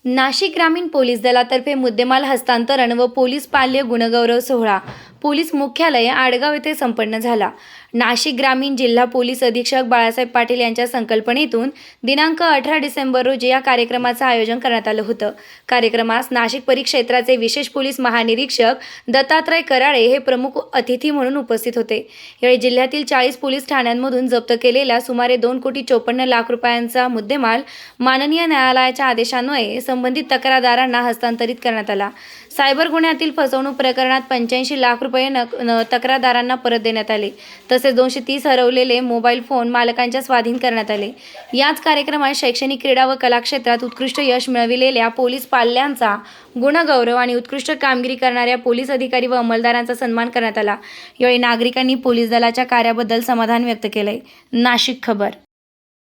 नाशिक ग्रामीण पोलीस दलातर्फे मुद्देमाल हस्तांतरण व पोलीस पाल्य गुणगौरव सोहळा पोलीस मुख्यालय आडगाव येथे संपन्न झाला। नाशिक ग्रामीण जिल्हा पोलीस अधीक्षक बाळासाहेब पाटील यांच्या संकल्पनेतून दिनांक 18 डिसेंबर रोजी या कार्यक्रमाचे आयोजन करण्यात आलं होतं। कार्यक्रमास नाशिक परिक्षेत्राचे विशेष पोलीस महानिरीक्षक दत्तात्रय कराळे हे प्रमुख अतिथी म्हणून उपस्थित होते। यावेळी जिल्ह्यातील 40 पोलीस ठाण्यांमधून जप्त केलेला सुमारे 2,54,00,000 रुपयांचा मुद्देमाल माननीय न्यायालयाच्या आदेशान्वये संबंधित तक्रारदारांना हस्तांतरित करण्यात आला। सायबर गुन्ह्यातील फसवणूक प्रकरणात 85 लाख रुपये तक्रारदारांना परत देण्यात आले। तसेच 230 हरवलेले मोबाईल फोन मालकांच्या स्वाधीन करण्यात आले। याच कार्यक्रमात शैक्षणिक, क्रीडा व कला क्षेत्रात उत्कृष्ट यश मिळविलेल्या पोलीस पाल्यांचा गुणगौरव आणि उत्कृष्ट कामगिरी करणाऱ्या पोलीस अधिकारी व अंमलदारांचा सन्मान करण्यात आला। यावेळी नागरिकांनी पोलीस दलाच्या कार्याबद्दल समाधान व्यक्त केले। नाशिक खबर।